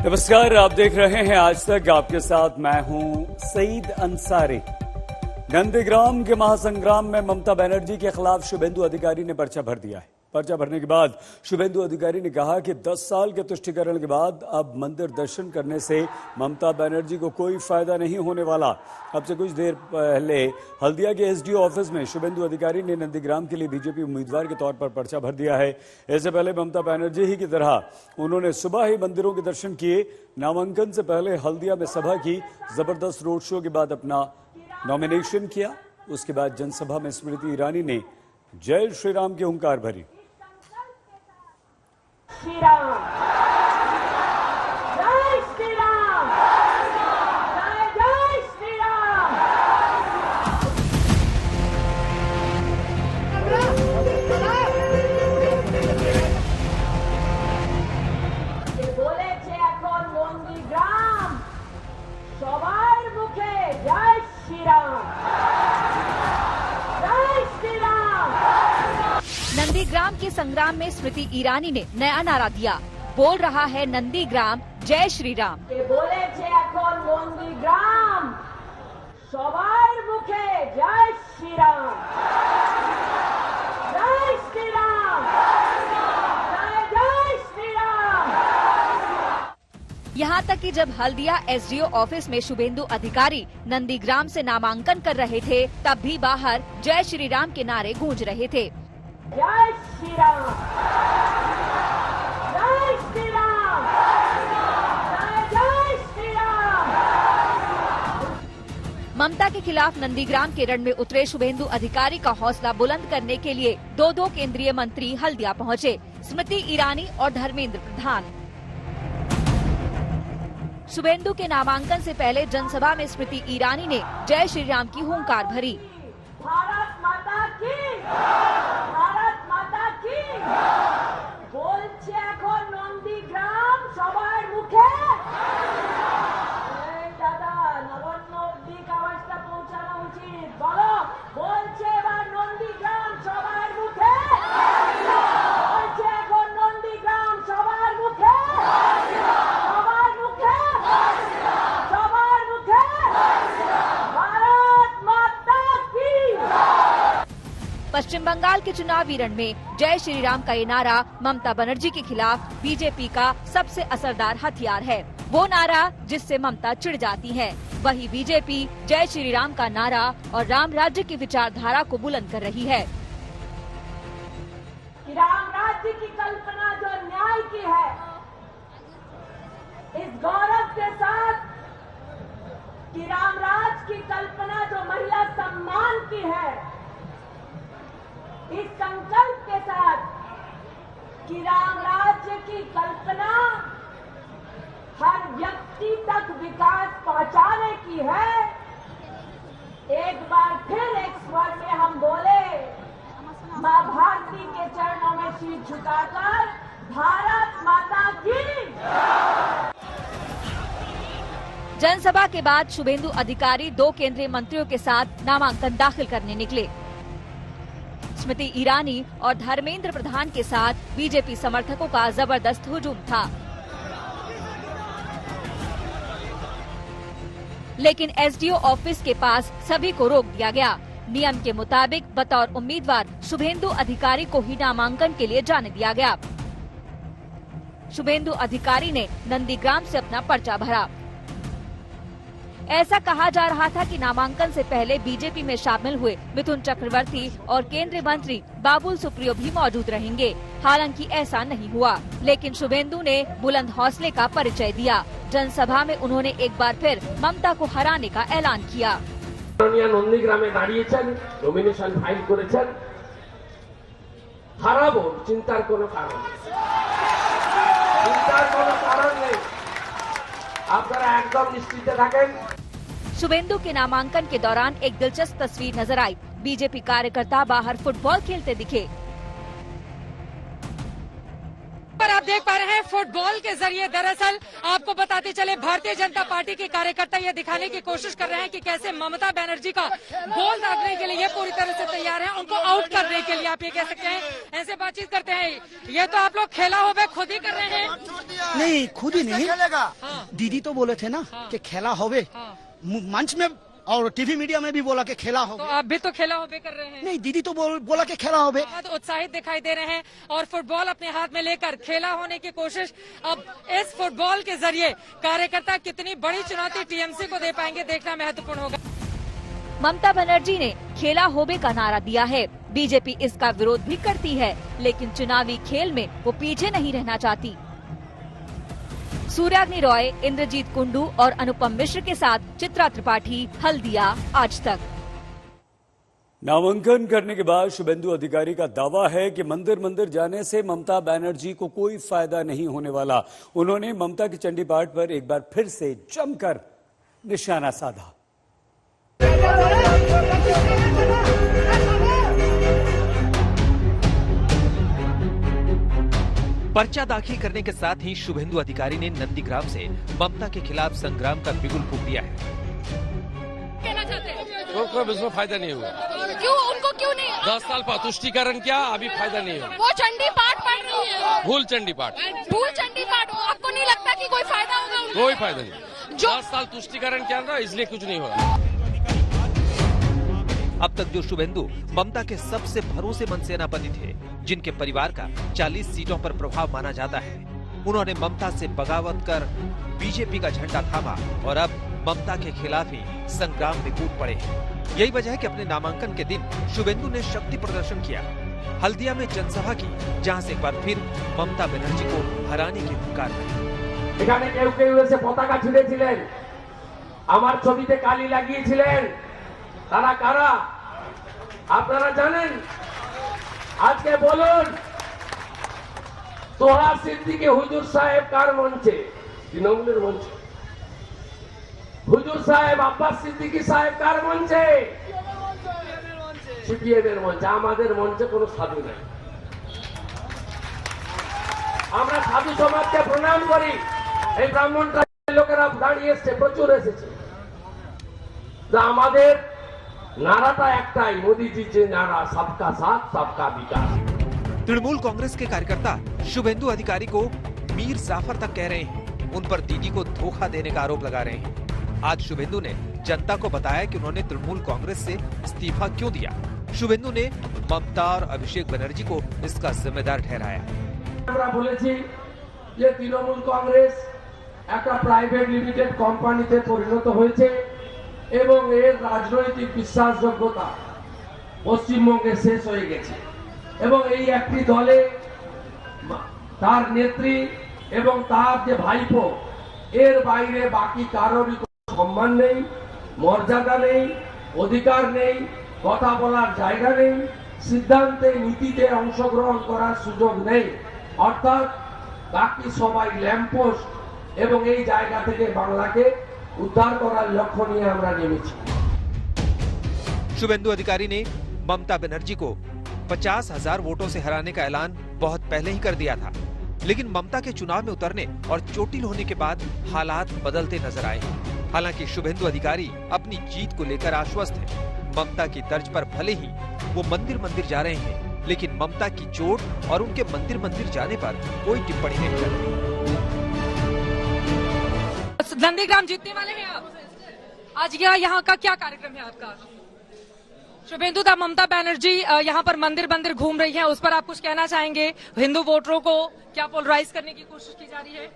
नमस्कार, आप देख रहे हैं आज तक। आपके साथ मैं हूं सईद अंसारी। नंदीग्राम के महासंग्राम में ममता बनर्जी के खिलाफ शुभेंदु अधिकारी ने पर्चा भर दिया है। पर्चा भरने के बाद शुभेंदु अधिकारी ने कहा कि 10 साल के तुष्टीकरण के बाद अब मंदिर दर्शन करने से ममता बनर्जी को कोई फायदा नहीं होने वाला। अब से कुछ देर पहले हल्दिया के एसडीओ ऑफिस में शुभेंदु अधिकारी ने नंदीग्राम के लिए बीजेपी उम्मीदवार के तौर पर पर्चा भर दिया है। इससे पहले ममता बनर्जी ही की तरह उन्होंने सुबह ही मंदिरों के दर्शन किए। नामांकन से पहले हल्दिया में सभा की, जबरदस्त रोड शो के बाद अपना नॉमिनेशन किया। उसके बाद जनसभा में स्मृति ईरानी ने जय श्री राम की हुंकार भरी। श्री राम, जय श्री राम, जय जय श्री राम। বলেছে এখন নন্দীগ্রাম সবার মুখে জয় শ্রী রাম, জয় শ্রী রাম। नंदीग्राम के संग्राम में स्मृति ईरानी ने नया नारा दिया। बोल रहा है नंदीग्राम जय श्री राम। বলেছে এখন নন্দীগ্রাম সবার মুখে জয় শ্রী রাম, জয় শ্রী রাম, জয় জয় শ্রী রাম। यहाँ तक कि जब हल्दिया एसडीओ ऑफिस में शुभेंदु अधिकारी नंदीग्राम से नामांकन कर रहे थे, तब भी बाहर जय श्री राम के नारे गूंज रहे थे। जय श्री राम, जय श्री राम, जय जय श्री राम। ममता के खिलाफ नंदीग्राम के रण में उतरे शुभेंदु अधिकारी का हौसला बुलंद करने के लिए दो केंद्रीय मंत्री हल्दिया पहुंचे, स्मृति ईरानी और धर्मेंद्र प्रधान। शुभेंदु के नामांकन से पहले जनसभा में स्मृति ईरानी ने जय श्री राम की हुंकार भरी। भारत माता की, भारत माता की। বলছে এখন নন্দীগ্রাম সবার মুখে। এই দাদা, নবান্ন অব্দি আওয়াজটা পৌঁছানো উচিত। বলো, বলছে এবার নন্দীগ্রাম সবার মুখে। বলছে এখন নন্দীগ্রাম সবার মুখে, সবার মুখে, সবার মুখে। भारत माता की। पश्चिम बंगाल के चुनावी रण में जय श्री राम का ये नारा ममता बनर्जी के खिलाफ बीजेपी का सबसे असरदार हथियार है। वो नारा जिससे ममता चिढ़ जाती है। वही बीजेपी जय श्री राम का नारा और राम राज्य की विचारधारा को बुलंद कर रही है। कि राम राज्य की कल्पना जो न्याय की है, इस गौरव के साथ कि राम राज की कल्पना जो महिला सम्मान की है, इस संकल्प के साथ कि राम राज्य की कल्पना हर व्यक्ति तक विकास पहुंचाने की है, एक बार फिर एक स्वर में हम बोले, मां भारती के चरणों में शीश झुकाकर भारत माता की। जनसभा के बाद शुभेंदु अधिकारी 2 केंद्रीय मंत्रियों के साथ नामांकन दाखिल करने निकले। स्मृति ईरानी और धर्मेंद्र प्रधान के साथ बीजेपी समर्थकों का जबरदस्त हुजूम था। लेकिन एसडीओ ऑफिस के पास सभी को रोक दिया गया। नियम के मुताबिक बतौर उम्मीदवार शुभेंदु अधिकारी को ही नामांकन के लिए जाने दिया गया। शुभेंदु अधिकारी ने नंदीग्राम से अपना पर्चा भरा। ऐसा कहा जा रहा था कि नामांकन से पहले बीजेपी में शामिल हुए मिथुन चक्रवर्ती और केंद्रीय मंत्री बाबुल सुप्रियो भी मौजूद रहेंगे। हालांकि ऐसा नहीं हुआ, लेकिन शुभेंदु ने बुलंद हौसले का परिचय दिया। जनसभा में उन्होंने एक बार फिर ममता को हराने का ऐलान किया। নন্দীগ্রামে দাঁড়িয়েছেন, নমিনেশন ফাইল করেছেন, হারাবো চিন্তার কোনো কারণ নেই, আপনারা একদম নিশ্চিত থাকেন। शुभेंदु के नामांकन के दौरान एक दिलचस्प तस्वीर नजर आई। बीजेपी कार्यकर्ता बाहर फुटबॉल खेलते दिखे। पर आप देख पा रहे हैं फुटबॉल के जरिए दरअसल आपको बताते चले भारतीय जनता पार्टी के कार्यकर्ता ये दिखाने की कोशिश कर रहे हैं कि कैसे ममता बनर्जी का गोल दागने के लिए पूरी तरह से तैयार है, उनको आउट करने के लिए आप ये कह सकते हैं। ऐसे बातचीत करते हैं, ये तो आप लोग खेला हो बे खुद ही कर रहे हैं। नहीं, खुद ही नहीं, दीदी तो बोले थे ना कि खेला होवे, मंच में और टीवी मीडिया में भी बोला कि खेला हो। तो आप भी तो खेला होबे कर रहे हैं। नहीं, दीदी तो बोला कि खेला होबे। बहुत उत्साहित दिखाई दे रहे हैं और फुटबॉल अपने हाथ में लेकर खेला होने की कोशिश। अब इस फुटबॉल के जरिए कार्यकर्ता कितनी बड़ी चुनौती टीएमसी को दे पाएंगे, देखना महत्वपूर्ण होगा। ममता बनर्जी ने खेला होबे का नारा दिया है। बीजेपी इसका विरोध भी करती है, लेकिन चुनावी खेल में वो पीछे नहीं रहना चाहती। सूर्याग्नि रॉय, इंद्रजीत कुंडू और अनुपम मिश्र के साथ चित्रा त्रिपाठी, हल्दिया, आज तक। नामांकन करने के बाद शुभेंदु अधिकारी का दावा है कि मंदिर मंदिर जाने से ममता बनर्जी को कोई फायदा नहीं होने वाला। उन्होंने ममता की चंडी पाठ पर एक बार फिर से जमकर निशाना साधा। पर्चा दाखिल करने के साथ ही शुभेंदु अधिकारी ने नंदीग्राम से ममता के खिलाफ संग्राम का बिगुल फूंक दिया है। कहना चाहते हैं तो कोई इसमें फायदा नहीं हुआ। क्यों, उनको क्यों नहीं? 10 साल पर तुष्टिकरण क्या, अभी फायदा नहीं हुआ। वो चंडी पाठ पढ़ रही है, भूल चंडी पाठ, भूल चंडी पाठ। आपको नहीं लगता कि कोई फायदा होगा उनको? कोई फायदा नहीं। 10 साल तुष्टिकरण क्या था, इसलिए कुछ नहीं हुआ। अब तक जो शुभेंदु ममता के सबसे भरोसेमंद सेनापति थे, जिनके परिवार का 40 सीटों पर प्रभाव माना जाता है, उन्होंने ममता से बगावत कर बीजेपी का झंडा थामा और अब ममता के खिलाफ ही संग्राम में कूद पड़े हैं। यही वजह है कि अपने नामांकन के दिन शुभेंदु ने शक्ति प्रदर्शन किया। हल्दिया में जनसभा की, जहां से एक बार फिर ममता बनर्जी को हराने की हुंकार भरी। এখানে কেউ কেউ এসে পতাকা ছিঁড়েছিলেন, আমার ছবিতে কালি লাগিয়েছিলেন, তারা কারা আপনারা জানেন? আজকে বলুন, তোহা সিদ্দিকী হুজুর সাহেব কার মঞ্চে? তৃণমূলের মঞ্চে। হুজুর সাহেব আব্বাস সিদ্দিকী সাহেব কার মঞ্চে? সিপিএমের মঞ্চে। আমাদের মঞ্চে কোনো সাধু নেই। আমরা সাধু সমাজকে প্রণাম করি। এই ব্রাহ্মণরা লোকেরা দাঁড়িয়ে এসছে, প্রচুর এসেছে। আমাদের नारा एकटाई, मोदी जी के नारा सबका साथ सबका विकास। तृणमूल कांग्रेस के कार्यकर्ता शुभेंदु अधिकारी को मीर जाफर तक कह रहे हैं। उन पर दीदी को धोखा देने का आरोप लगा रहे हैं। आज शुभेंदु ने जनता को बताया कि उन्होंने तृणमूल कांग्रेस से इस्तीफा क्यों दिया। शुभेंदु ने ममता और अभिषेक बनर्जी को इसका जिम्मेदार ठहराया। আমরা বলেছি যে তৃণমূল কংগ্রেস একটা প্রাইভেট লিমিটেড কোম্পানিতে পরিণত হয়েছে এবং এর রাজনৈতিক বিশ্বাসযোগ্যতা পশ্চিমবঙ্গে শেষ হয়ে গেছে এবং এই একটি দলে তার নেত্রী এবং তার যে ভাইপো, এর বাইরে বাকি কারোরই সম্মান নেই, মর্যাদা নেই, অধিকার নেই, কথা বলার জায়গা নেই, সিদ্ধান্তে নীতিতে অংশগ্রহণ করার সুযোগ নেই। অর্থাৎ বাকি সবাই ল্যাম্পপোস্ট এবং এই জায়গা থেকে বাংলাকে उद्धार करार लक्ष्य निये आमरा नेमेछि। शुभेंदु अधिकारी ने ममता बनर्जी को 50,000 वोटों से हराने का ऐलान बहुत पहले ही कर दिया था, लेकिन ममता के चुनाव में उतरने और चोटिल होने के बाद हालात बदलते नजर आए। हालांकि शुभेंदु अधिकारी अपनी जीत को लेकर आश्वस्त है। ममता की तर्ज पर भले ही वो मंदिर मंदिर जा रहे हैं, लेकिन ममता की चोट और उनके मंदिर मंदिर जाने पर कोई टिप्पणी नहीं कर रही। नंदीग्राम जीतने वाले हैं आप। आज यहाँ का क्या कार्यक्रम है आपका? शुभेंदु दा ममता बनर्जी यहाँ पर मंदिर मंदिर घूम रही है, उस पर आप कुछ कहना चाहेंगे? हिंदू वोटरों को क्या पोलराइज करने की कोशिश की जा रही है?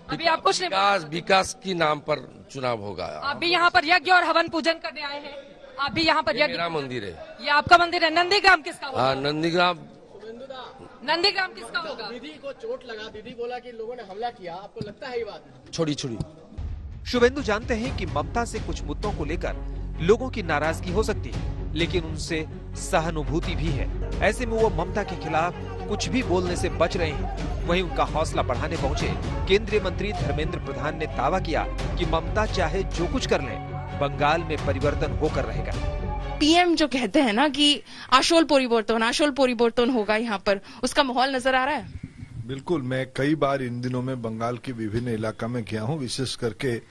अभी आप कुछ नहीं। विकास की नाम पर चुनाव होगा। आप भी यहाँ पर यज्ञ और हवन पूजन करने आए हैं? आप भी यहाँ पर यज्ञ? मेरा मंदिर है। ये आपका मंदिर है। नंदीग्राम किसका होगा? नंदीग्राम किसका होगा? दीदी को चोट लगा, दीदी बोला कि लोगों ने हमला किया, आपको लगता है ये बात? छोड़ी शुभेंदु जानते हैं कि ममता से कुछ मुद्दों को लेकर लोगों की नाराजगी हो सकती है, लेकिन उनसे सहानुभूति भी है। ऐसे में वो ममता के खिलाफ कुछ भी बोलने से बच रहे हैं। वहीं उनका हौसला बढ़ाने पहुंचे केंद्रीय मंत्री धर्मेंद्र प्रधान ने दावा किया कि ममता चाहे जो कुछ कर ले, बंगाल में परिवर्तन होकर रहेगा। पीएम जो कहते हैं ना कि आशोल परिवर्तन होगा यहाँ पर, उसका माहौल नजर आ रहा है? बिल्कुल, मैं कई बार इन दिनों में बंगाल के विभिन्न इलाका में गया हूं, विशेष करके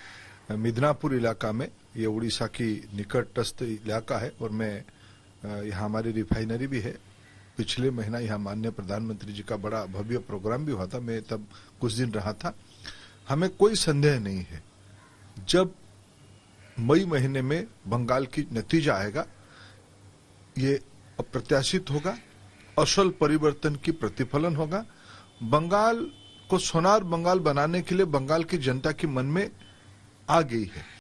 मिदनापुर इलाका में। ये उड़ीसा की निकटस्थ इलाका है और मैं यहाँ हमारी रिफाइनरी भी है। पिछले महीना यहाँ माननीय प्रधानमंत्री जी का बड़ा भव्य प्रोग्राम भी हुआ था, मैं तब कुछ दिन रहा था। हमें कोई संदेह नहीं है, जब मई महीने में बंगाल की नतीजा आएगा, ये अप्रत्याशित होगा, असल परिवर्तन की प्रतिफलन होगा। बंगाल को सोनार बंगाल बनाने के लिए बंगाल की जनता के मन में आ गई है।